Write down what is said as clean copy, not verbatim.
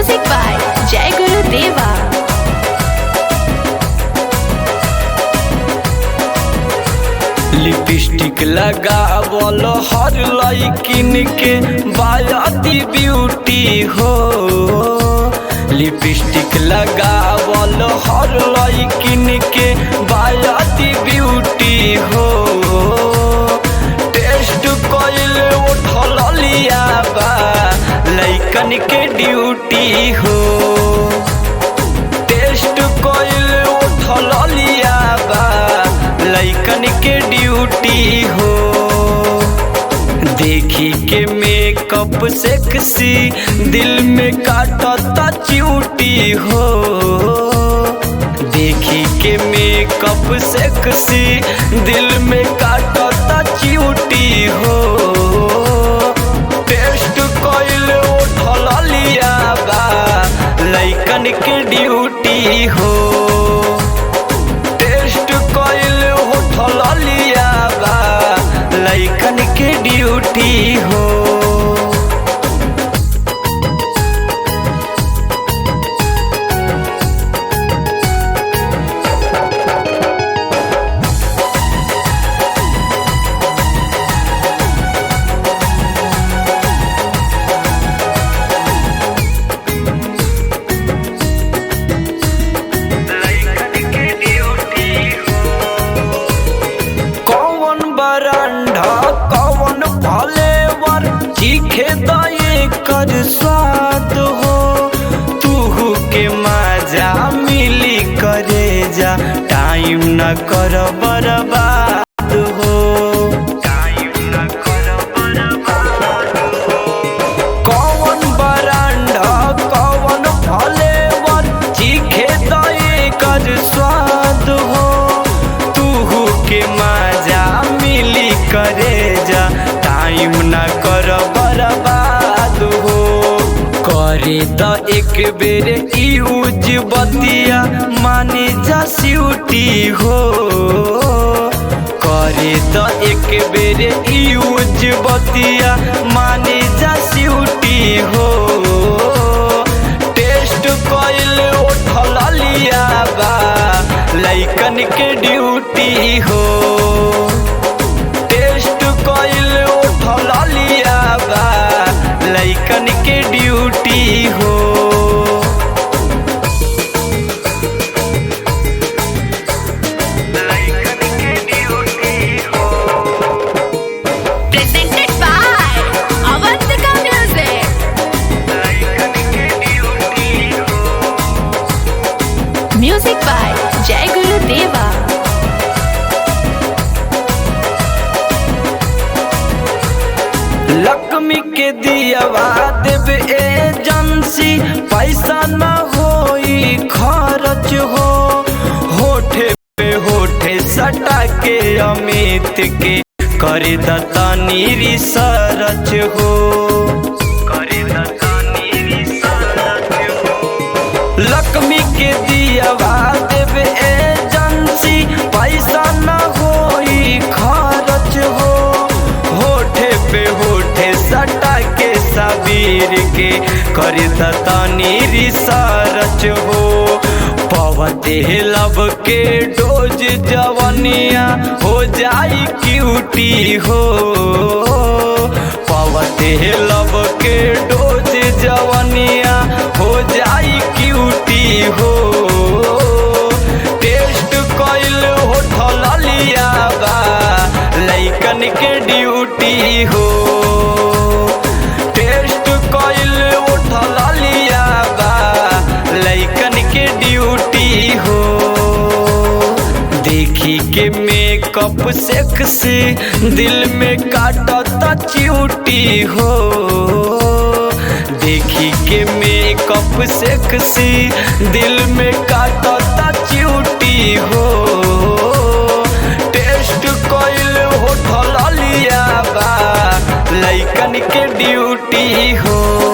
Music by जय गुरु देवा। Lipstick लगावल हर लइकिन के बायती ब्यूटी हो। लिपस्टिक लगावल हर लइकिन के बायती ब्यूटी हो। टेस्ट कइल उठल लिया बा लइकन के ड्यूटी हो। टेस्ट कइल उठल लिया बा लइकन के ड्यूटी हो। देखी के मेकअप सेक्सी दिल में काटता चूटी हो। देखी के मेकअप सेक्सी दिल में काटता चूटी हो। टेस्ट कइल उठल लिया बा लइकन के ड्यूटी हो। टेस्ट कइल उठल लिया बा लइकन के ड्यूटी हो। चीखे दये कर स्वाद हो तू के मजा मिली करे जा। टाइम न कर बर्बाद हो। टाइम न कर बर्बाद हो। कौन बरांडा कौन फ्लेवर चीखे दये कर स्वाद हो तू के मजा मिली करे जा। टाइम न कर बर्बाद हो। करे त एक बेर यूज बतिया माने जा स्यूटी हो। करे त एक बेर यूज बतिया माने जा स्यूटी हो। टेस्ट कइल उठल लिया बा लइकन के ड्यूटी हो। टेस्ट कइल उठल लिया बा लइकन के ड्यूटी हो। लइकन के ड्यूटी हो। Presented by Avantika music. लइकन के ड्यूटी हो। म्यूजिक बाय जय गुरु देवा। लक्ष्मी के दियावा देव एजेंसी पैसा न होई खर्च हो। होठे पे होठे सटा के अमित के करे दतानी रिसर्च हो। करे दतानी रिसर्च हो। लक्ष्मी के दियावा देव एजेंसी पैसा न होई खर्च हो। होठे पे होठे सटा के सबीर के करे दतानी रिसर्च हो। पवते लब के डोज जवनिया हो जाई क्यूटी हो। पवते लब के डोज जवनिया हो जाई क्यूटी हो। टेस्ट कइल उठल लिया बा लइकन के ड्यूटी हो। टेस्ट कइल उठल लिया बा लइकन के ड्यूटी हो। देखी के मेकअप सेक्सी दिल में काटता चूटी हो। देखी के मेकअप सेक्सी दिल में काटता चूटी हो। टेस्ट कइल उठल लिया बा लइकन के ड्यूटी हो।